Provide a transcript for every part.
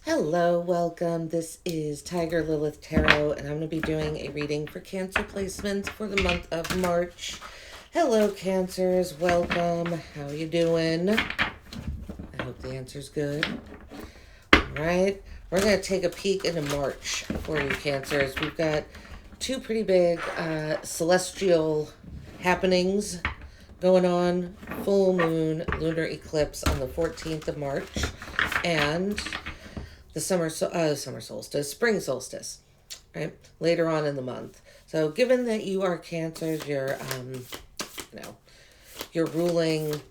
Hello, welcome. This is Tiger Lilith Tarot, and I'm going to be doing a reading for Cancer placements for the month of March. Hello, Cancers. Welcome. How are you doing? I hope the answer's good. All right. We're going to take a peek into March for you, Cancers. We've got two pretty big celestial happenings going on. Full moon, lunar eclipse on the 14th of March, and the summer solstice, spring solstice, right? Later on in the month. So given that you are Cancers, your ruling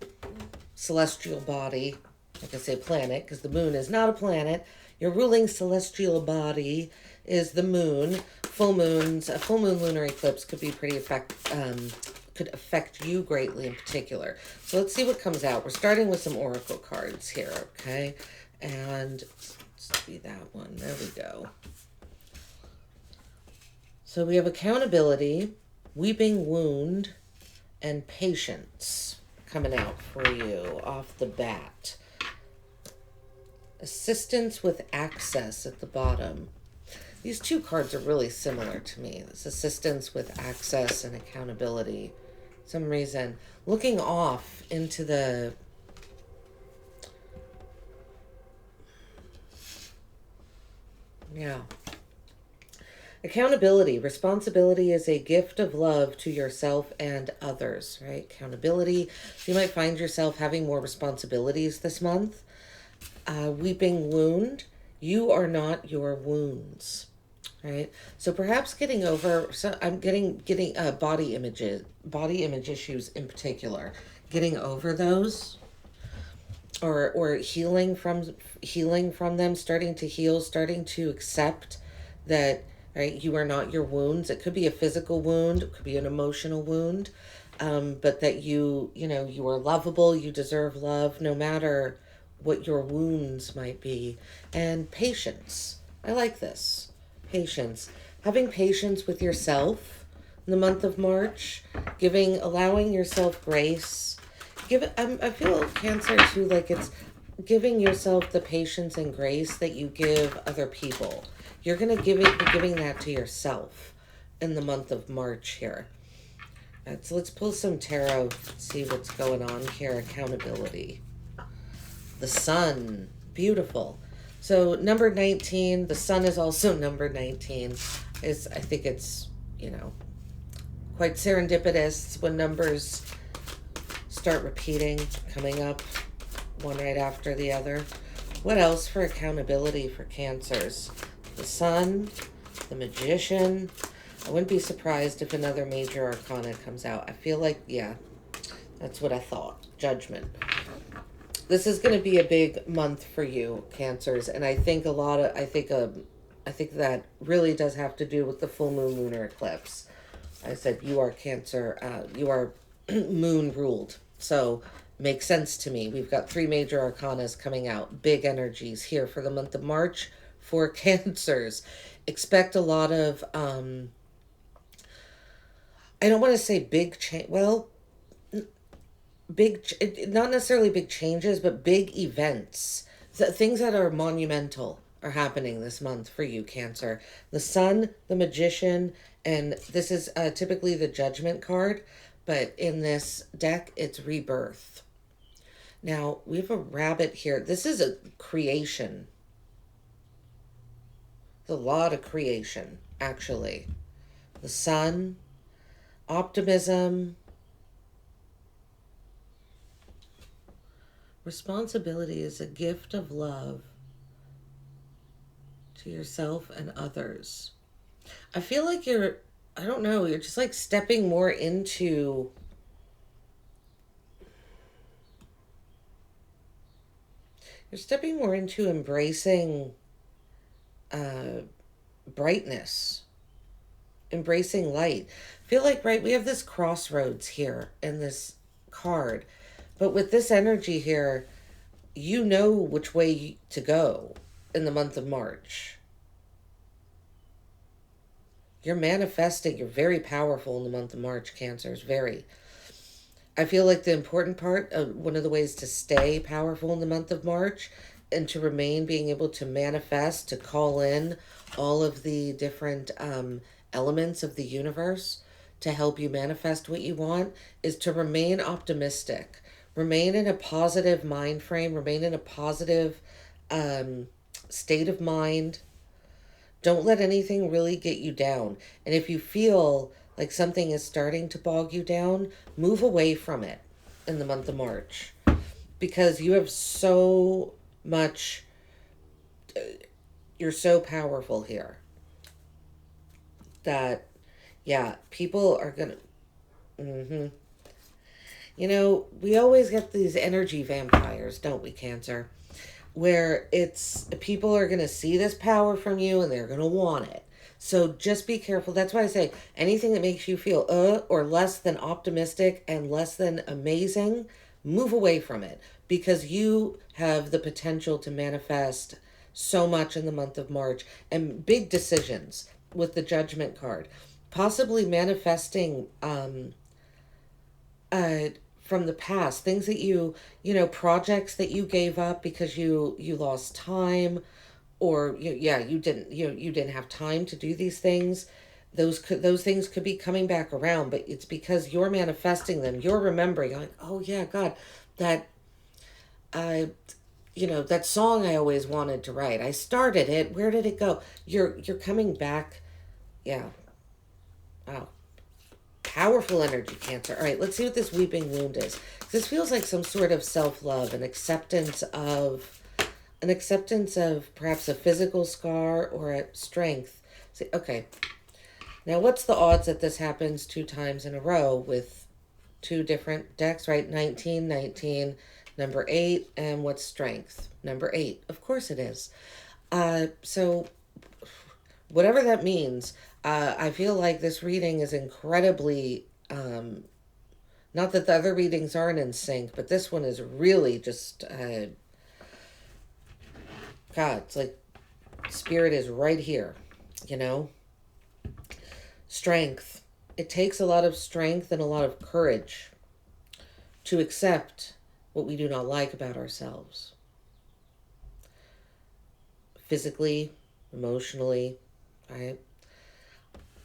celestial body, like I say planet, because the moon is not a planet. Your ruling celestial body is the moon. A full moon lunar eclipse could be could affect you greatly in particular. So let's see what comes out. We're starting with some oracle cards here, okay? And let's be that one. There we go. So we have accountability, weeping wound, and patience coming out for you off the bat. Assistance with access at the bottom. These two cards are really similar to me. This assistance with access and accountability. For some reason, looking off into the accountability. Responsibility is a gift of love to yourself and others, right? Accountability. You might find yourself having more responsibilities this month. Weeping wound. You are not your wounds, right? So perhaps getting over. So I'm getting body image issues in particular. Getting over those, or healing from them, starting to heal, starting to accept that, right, you are not your wounds. It could be a physical wound, it could be an emotional wound, but that you are lovable, you deserve love no matter what your wounds might be. And patience. I like this. Patience. Having patience with yourself in the month of March, allowing yourself grace. I feel Cancer too, like it's giving yourself the patience and grace that you give other people. You're going to be giving that to yourself in the month of March here. So let's pull some tarot, see what's going on here. Accountability. The sun. Beautiful. So number 19, the sun is also number 19. I think it's, quite serendipitous when numbers start repeating, coming up one right after the other. What else for accountability for Cancers? The sun, the magician. I wouldn't be surprised if another major arcana comes out. I feel like, that's what I thought. Judgment. This is going to be a big month for you, Cancers, and I think I think that really does have to do with the full moon lunar eclipse. I said you are Cancer, you are moon ruled, so makes sense to me. We've got three major arcanas coming out, big energies here for the month of March for Cancers. Expect a lot of I don't want to say big change. Well, not necessarily big changes, but big events. Things that are monumental are happening this month for you, Cancer. The sun, the magician, and this is typically the judgment card, but in this deck, it's rebirth. Now, we have a rabbit here. This is a creation. It's a lot of creation, actually. The sun, optimism. Responsibility is a gift of love to yourself and others. I feel like you're just like stepping more into embracing brightness, embracing light. I feel like, right, we have this crossroads here in this card. But with this energy here, you know which way to go in the month of March. You're manifesting. You're very powerful in the month of March, Cancers. Very. I feel like the important part, one of the ways to stay powerful in the month of March, and to remain being able to manifest, to call in all of the different elements of the universe to help you manifest what you want, is to remain optimistic, remain in a positive mind frame, remain in a positive state of mind. Don't let anything really get you down. And if you feel like something is starting to bog you down, move away from it in the month of March, because you have so much, you're so powerful here that, yeah, people are gonna, you know, we always get these energy vampires, don't we, Cancer? Where it's people are going to see this power from you and they're going to want it. So just be careful. That's why I say anything that makes you feel or less than optimistic and less than amazing, move away from it, because you have the potential to manifest so much in the month of March, and big decisions with the Judgment card, possibly manifesting from the past, things that projects that you gave up because you lost time, or you didn't have time to do these things. Those things could be coming back around, but it's because you're manifesting them. You're remembering, like, oh yeah, God, that uh that song I always wanted to write. I started it. Where did it go? You're coming back. Yeah. Wow. Powerful energy, Cancer. All right, let's see what this weeping wound is. This feels like some sort of self-love, an acceptance of perhaps a physical scar or a strength. See, okay. Now, what's the odds that this happens 2 times in a row with 2 different decks, right? 19, 19, number 8, and what's strength? Number 8. Of course it is. So whatever that means, I feel like this reading is incredibly, not that the other readings aren't in sync, but this one is really just, God, it's like Spirit is right here, you know? Strength. It takes a lot of strength and a lot of courage to accept what we do not like about ourselves. Physically, emotionally, right?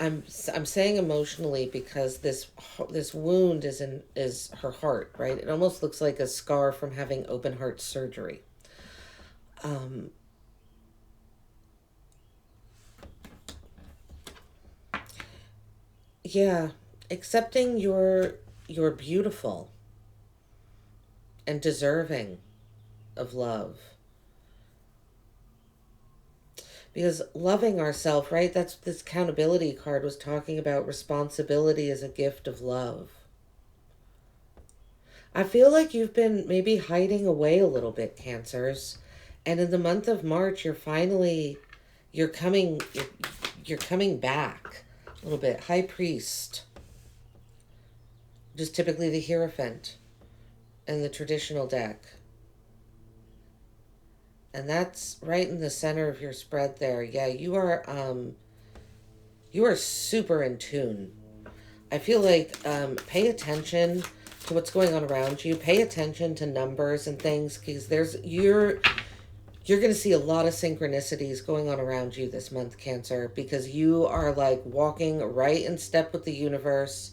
I'm saying emotionally because this wound is her heart, right? It almost looks like a scar from having open heart surgery. Yeah, accepting you're beautiful and deserving of love. Because loving ourselves, right? That's this accountability card was talking about responsibility as a gift of love. I feel like you've been maybe hiding away a little bit, Cancers. And in the month of March, you're coming you're coming back a little bit. High Priest, just typically the Hierophant in the traditional deck. And that's right in the center of your spread there. Yeah, you are super in tune. I feel like pay attention to what's going on around you. Pay attention to numbers and things, because you're going to see a lot of synchronicities going on around you this month, Cancer, because you are like walking right in step with the universe,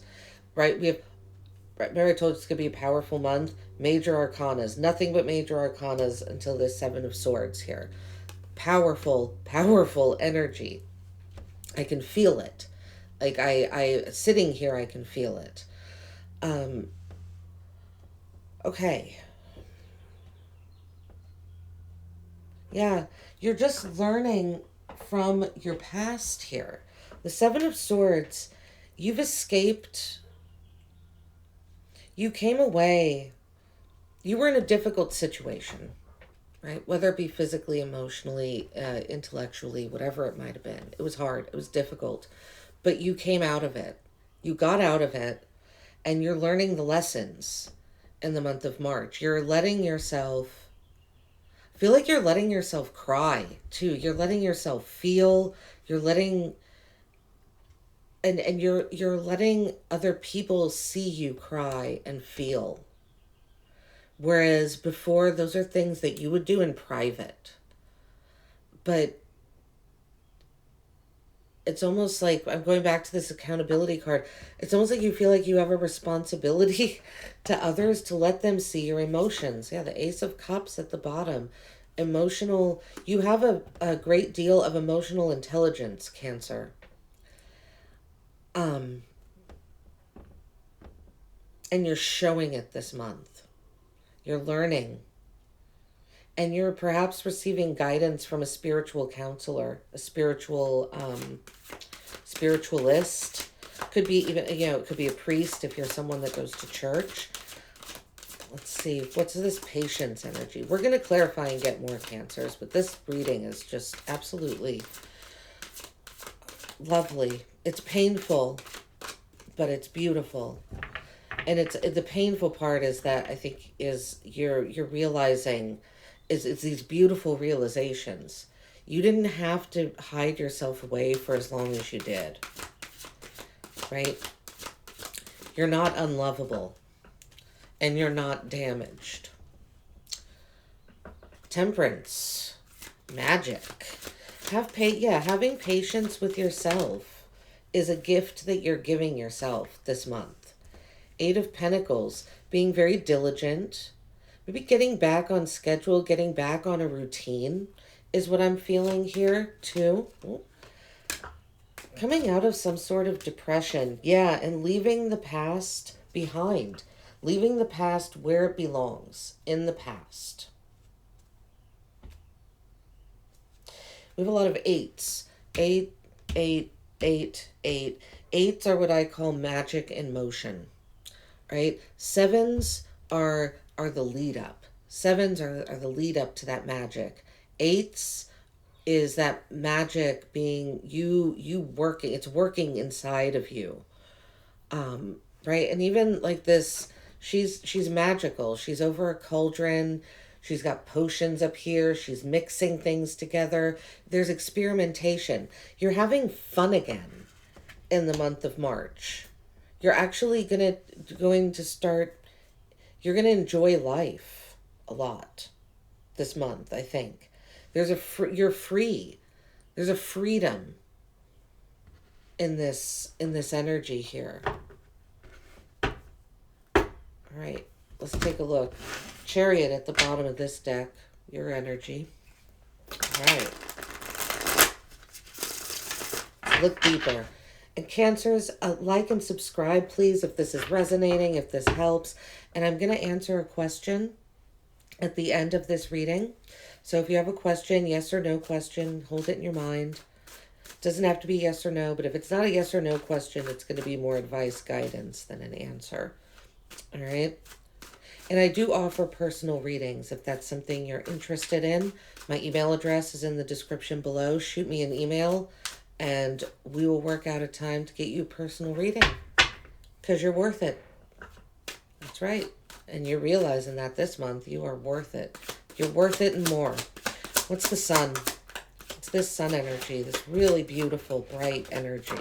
right? Remember I told you it's going to be a powerful month. Major arcanas. Nothing but major arcanas until the 7 of Swords here. Powerful, powerful energy. I can feel it. Like I sitting here, I can feel it. Okay. Yeah, you're just learning from your past here. The 7 of Swords, you've escaped. You came away. You were in a difficult situation, right? Whether it be physically, emotionally, intellectually, whatever it might have been. It was hard. It was difficult. But you came out of it. You got out of it, and you're learning the lessons in the month of March. You're letting yourself, I feel like you're letting yourself cry too. You're letting yourself feel. You're letting, and you're letting other people see you cry and feel. Whereas before, those are things that you would do in private. But it's almost like, I'm going back to this accountability card. It's almost like you feel like you have a responsibility to others to let them see your emotions. Yeah, the Ace of Cups at the bottom. Emotional, you have a great deal of emotional intelligence, Cancer. Um, and you're showing it this month. You're learning. And you're perhaps receiving guidance from a spiritual counselor, a spiritualist. Could be even, it could be a priest if you're someone that goes to church. Let's see, what's this patience energy? We're going to clarify and get more Cancers, but this reading is just absolutely lovely. It's painful, but it's beautiful. And it's the painful part is that I think is you're realizing is it's these beautiful realizations. You didn't have to hide yourself away for as long as you did. Right? You're not unlovable. And you're not damaged. Temperance. Magic. Having patience with yourself is a gift that you're giving yourself this month. Eight of Pentacles. Being very diligent. Maybe getting back on schedule, getting back on a routine is what I'm feeling here too. Coming out of some sort of depression. Yeah, and leaving the past behind. Leaving the past where it belongs, in the past. We have a lot of eights. Eight, eight, eight, eight. Eights are what I call magic in motion, right? Sevens are the lead up. Sevens are the lead up to that magic. Eights is that magic being you working. It's working inside of you, right? And even like this, she's magical. She's over a cauldron. She's got potions up here. She's mixing things together. There's experimentation. You're having fun again in the month of March. You're actually going to start. You're going to enjoy life a lot this month, I think. You're free. There's a freedom in this energy here. All right, let's take a look. Chariot at the bottom of this deck, your energy. All right. Look deeper. And Cancers, like and subscribe, please, if this is resonating, if this helps. And I'm going to answer a question at the end of this reading. So if you have a question, yes or no question, hold it in your mind. It doesn't have to be yes or no, but if it's not a yes or no question, it's going to be more advice, guidance than an answer. All right? And I do offer personal readings if that's something you're interested in. My email address is in the description below. Shoot me an email and we will work out a time to get you a personal reading because you're worth it. That's right. And you're realizing that this month you are worth it. You're worth it and more. What's the sun? It's this sun energy, this really beautiful, bright energy.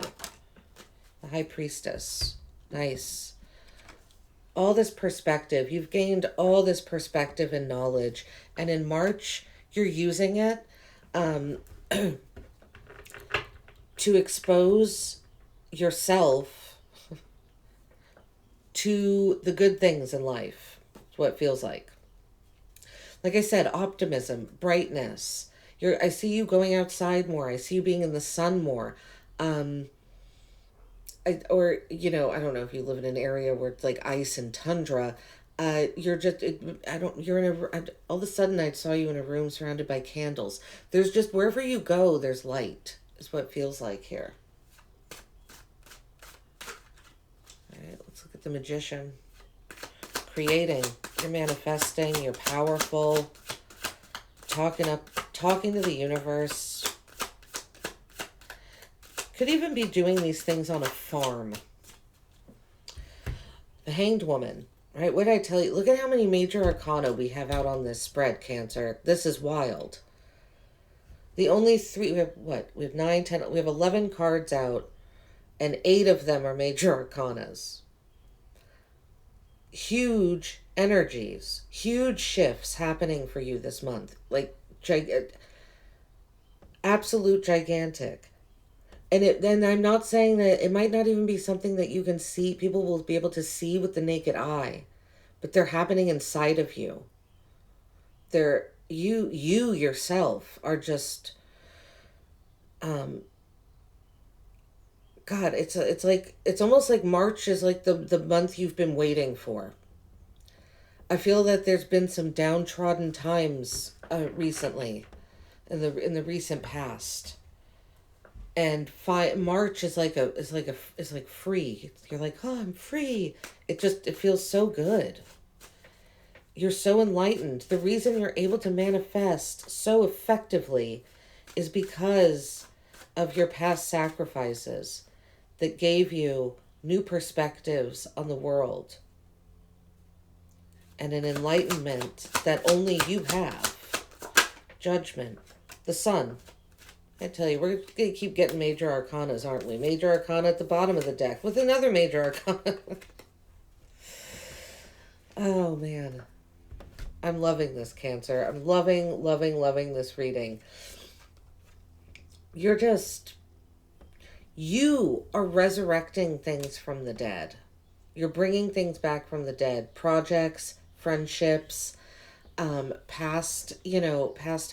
The High Priestess. Nice. All this perspective. You've gained all this perspective and knowledge. And in March, you're using it to expose yourself to the good things in life. That's what it feels like. Like I said, optimism, brightness. I see you going outside more. I see you being in the sun more. I don't know if you live in an area where it's like ice and tundra. All of a sudden I saw you in a room surrounded by candles. There's just, wherever you go, there's light, is what it feels like here. All right, let's look at the Magician. Creating, you're manifesting, you're powerful, talking to the universe. Could even be doing these things on a farm. The Hanged Woman, right? What did I tell you? Look at how many major arcana we have out on this spread, Cancer. This is wild. The only three, we have 9, 10, we have 11 cards out, and 8 of them are major arcanas. huge energies, huge shifts happening for you this month. Like, absolute gigantic. And I'm not saying that it might not even be something that you can see, people will be able to see with the naked eye, but they're happening inside of you. You yourself are just, um God, it's like, it's almost like March is like the month you've been waiting for. I feel that there's been some downtrodden times recently, in the recent past, and March is like free. You're like, oh, I'm free. It feels so good. You're so enlightened. The reason you're able to manifest so effectively is because of your past sacrifices that gave you new perspectives on the world and an enlightenment that only you have. Judgment. The sun. I tell you, we're going to keep getting major arcanas, aren't we? Major arcana at the bottom of the deck with another major arcana. Oh, man. I'm loving this, Cancer. I'm loving, loving, loving this reading. You are resurrecting things from the dead. You're bringing things back from the dead. Projects, friendships, past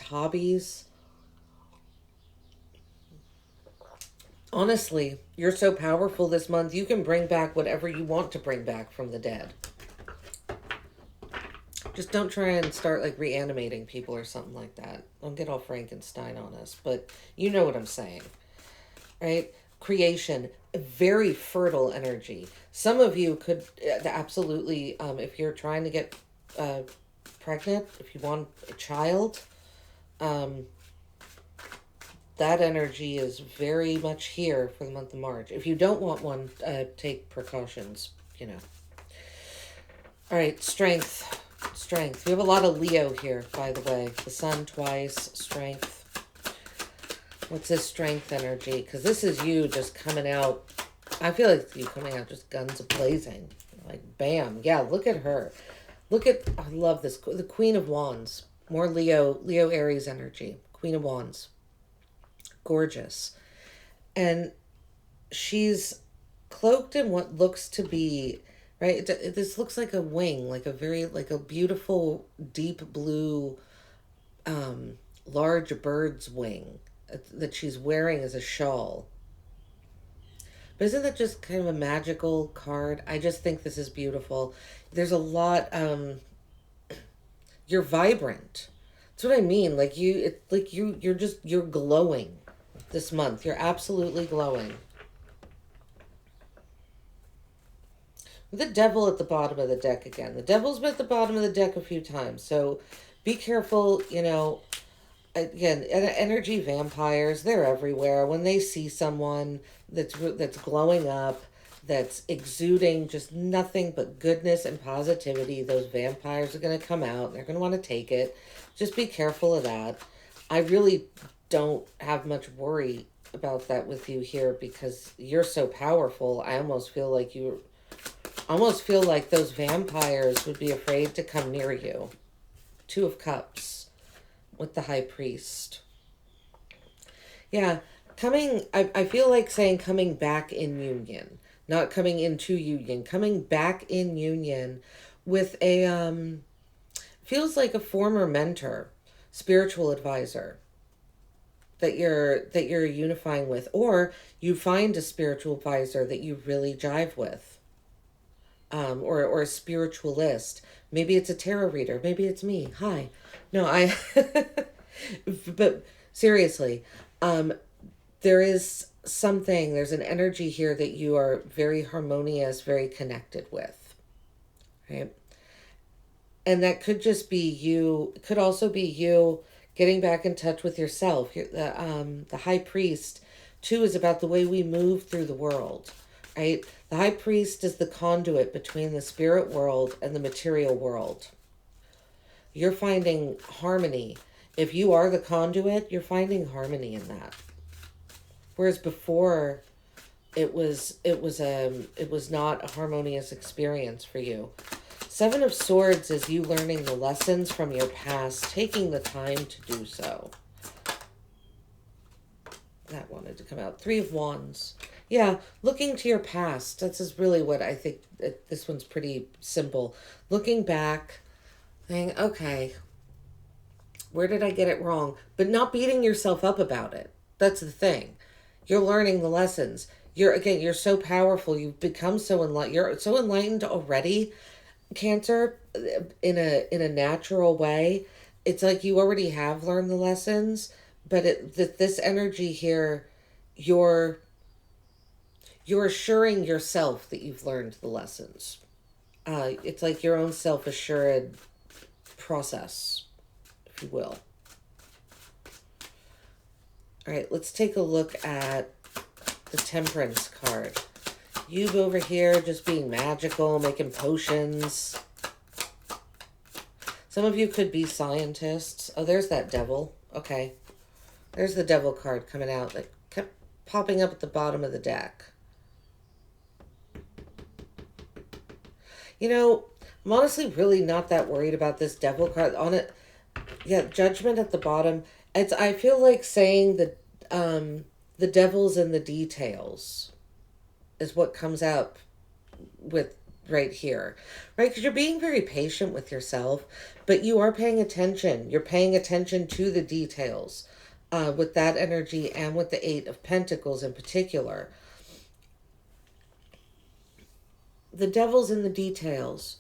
hobbies. Honestly, you're so powerful this month, you can bring back whatever you want to bring back from the dead. Just don't try and start like reanimating people or something like that. Don't get all Frankenstein on us, but you know what I'm saying, right? Creation, very fertile energy. Some of you could absolutely, if you're trying to get pregnant, if you want a child, that energy is very much here for the month of March. If you don't want one, take precautions, All right, strength. Strength. We have a lot of Leo here, by the way. The sun twice, strength. What's this strength energy? Because this is you just coming out. I feel like you coming out just guns a-blazing. Like, bam. Yeah, look at her. I love this. The Queen of Wands. More Leo Aries energy. Queen of Wands. Gorgeous. And she's cloaked in what looks to be, right? This looks like a wing, like a beautiful deep blue, large bird's wing that she's wearing as a shawl. But isn't that just kind of a magical card? I just think this is beautiful. There's a lot, you're vibrant. That's what I mean. Like you're glowing this month. You're absolutely glowing. The devil at the bottom of the deck again. The devil's been at the bottom of the deck a few times. So be careful, again, energy vampires, they're everywhere. When they see someone that's glowing up, that's exuding just nothing but goodness and positivity, those vampires are going to come out and they're going to want to take it. Just be careful of that. I really don't have much worry about that with you here because you're so powerful. I almost feel like those vampires would be afraid to come near you. Two of Cups with the High Priest. Yeah, I feel like saying coming back in union. Not coming into union. Coming back in union with feels like a former mentor, spiritual advisor that you're unifying with. Or you find a spiritual advisor that you really jive with. Or a spiritualist. Maybe it's a tarot reader. Maybe it's me. Hi. No, but seriously, there's an energy here that you are very harmonious, very connected with, right? And that could just be you. It could also be you getting back in touch with yourself. The High Priest, too, is about the way we move through the world, right? The High Priest is the conduit between the spirit world and the material world. You're finding harmony. If you are the conduit, you're finding harmony in that. Whereas before, it was not a harmonious experience for you. Seven of Swords is you learning the lessons from your past, taking the time to do so. That wanted to come out. Three of Wands. Yeah, looking to your past. This is really what I think. This one's pretty simple. Looking back, saying, okay, where did I get it wrong? But not beating yourself up about it. That's the thing. You're learning the lessons. You're so powerful. You've become so enlightened. You're so enlightened already, Cancer, in a natural way. It's like you already have learned the lessons, but this energy here, you're assuring yourself that you've learned the lessons. It's like your own self-assured process, if you will. All right, let's take a look at the Temperance card. You over here just being magical, making potions. Some of you could be scientists. Oh, there's that devil. Okay. There's the devil card coming out that kept popping up at the bottom of the deck. You know, I'm honestly really not that worried about this devil card. On it, yeah, Judgment at the bottom. I feel like saying that the devil's in the details is what comes up with right here, right? Because you're being very patient with yourself, but you are paying attention. You're paying attention to the details with that energy and with the Eight of Pentacles in particular. The devil's in the details,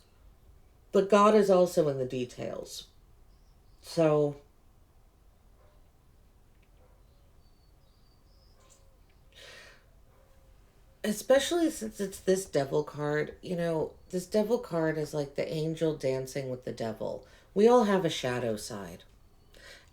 but God is also in the details. So especially since it's this devil card, you know, this devil card is like the angel dancing with the devil. We all have a shadow side.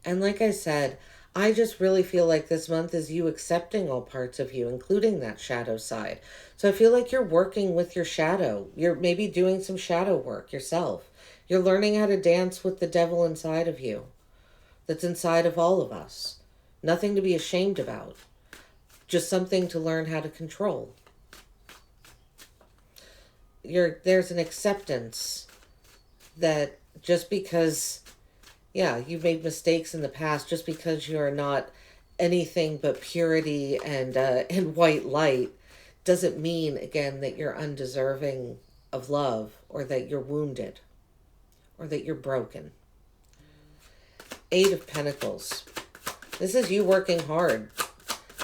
And like I said, I just really feel like this month is you accepting all parts of you, including that shadow side. So I feel like you're working with your shadow. You're maybe doing some shadow work yourself. You're learning how to dance with the devil inside of you. That's inside of all of us. Nothing to be ashamed about. Just something to learn how to control. There's an acceptance that just because, yeah, you've made mistakes in the past, just because you're not anything but purity and white light, doesn't mean, again, that you're undeserving of love, or that you're wounded, or that you're broken. Eight of Pentacles. This is you working hard.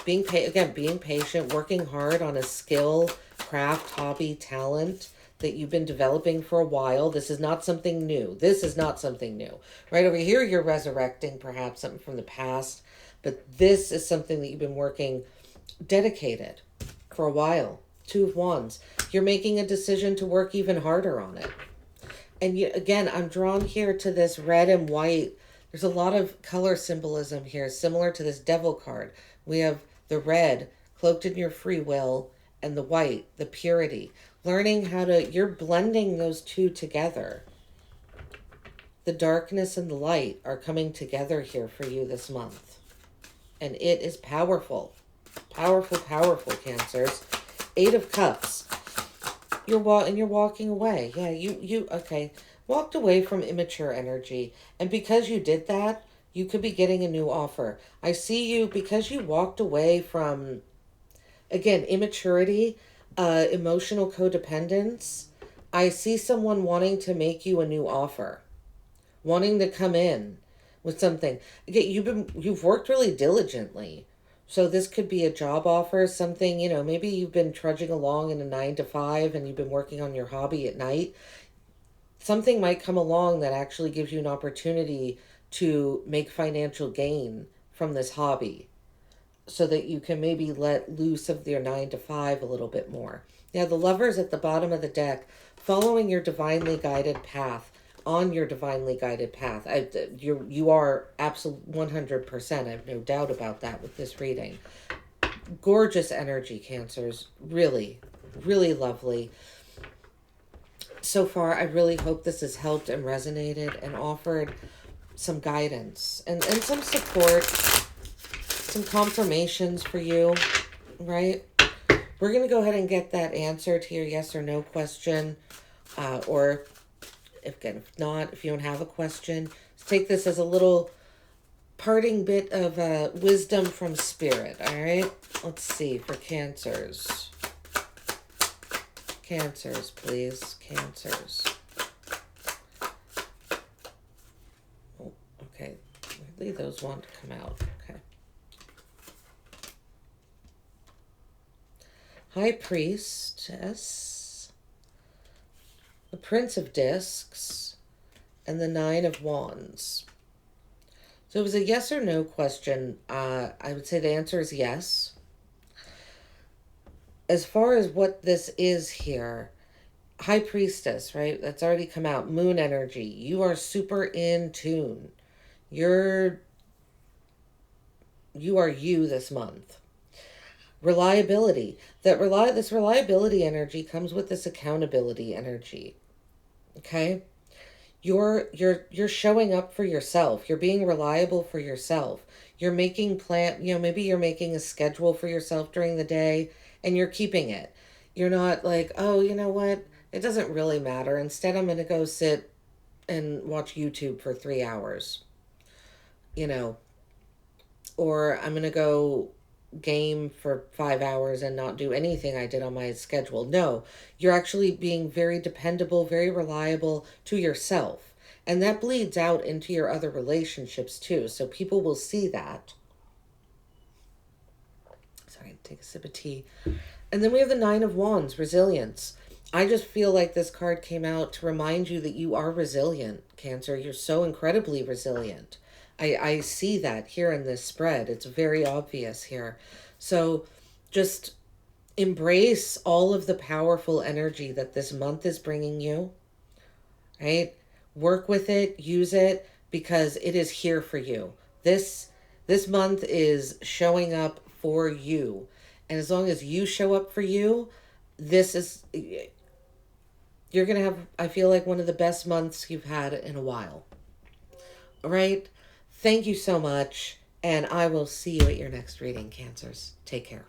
Being patient, working hard on a skill, craft, hobby, talent that you've been developing for a while. This is not something new. Right over here, you're resurrecting perhaps something from the past, but this is something that you've been working dedicated for a while. Two of Wands. You're making a decision to work even harder on it. And again, I'm drawn here to this red and white. There's a lot of color symbolism here, similar to this devil card. We have the red, cloaked in your free will, and the white, the purity. Learning how to, you're blending those two together. The darkness and the light are coming together here for you this month. And it is powerful. Powerful, powerful, Cancers. Eight of Cups. You're walking away. Yeah, you okay. Walked away from immature energy. And because you did that, you could be getting a new offer. I see you, because you walked away from, again, immaturity, emotional codependence. I see someone wanting to make you a new offer, wanting to come in with something. Again, you've worked really diligently. So this could be a job offer, something, maybe you've been trudging along in a 9 to 5 and you've been working on your hobby at night. Something might come along that actually gives you an opportunity to make financial gain from this hobby, so that you can maybe let loose of your 9 to 5 a little bit more. Now, the Lovers at the bottom of the deck, following your divinely guided path, on your divinely guided path. You are absolute 100%. I have no doubt about that with this reading. Gorgeous energy, Cancers. Really, really lovely. So far, I really hope this has helped and resonated and offered some guidance and some support, some confirmations for you, right? We're going to go ahead and get that answer to your yes or no question, or If not, if you don't have a question, just take this as a little parting bit of wisdom from Spirit, all right? Let's see, for Cancers. Cancers, please. Cancers. Oh, okay. Weirdly, those want to come out. Okay. High Priestess, the Prince of Discs, and the Nine of Wands. So it was a yes or no question. I would say the answer is yes. As far as what this is here, High Priestess, right? That's already come out. Moon energy. You are super in tune. You are you this month. Reliability. This reliability energy comes with this accountability energy. Okay? You're showing up for yourself. You're being reliable for yourself. You're making maybe you're making a schedule for yourself during the day and you're keeping it. You're not like, oh, you know what? It doesn't really matter. Instead, I'm going to go sit and watch YouTube for 3 hours. Or I'm going to go game for 5 hours and not do anything I did on my schedule. No, you're actually being very dependable, very reliable to yourself. And that bleeds out into your other relationships too. So people will see that. Sorry, take a sip of tea. And then we have the Nine of Wands, resilience. I just feel like this card came out to remind you that you are resilient, Cancer. You're so incredibly resilient. I see that here in this spread. It's very obvious here. So just embrace all of the powerful energy that this month is bringing you, right? Work with it, use it, because it is here for you. This month is showing up for you. And as long as you show up for you, you're going to have, I feel like, one of the best months you've had in a while. All right? Thank you so much, and I will see you at your next reading, Cancers. Take care.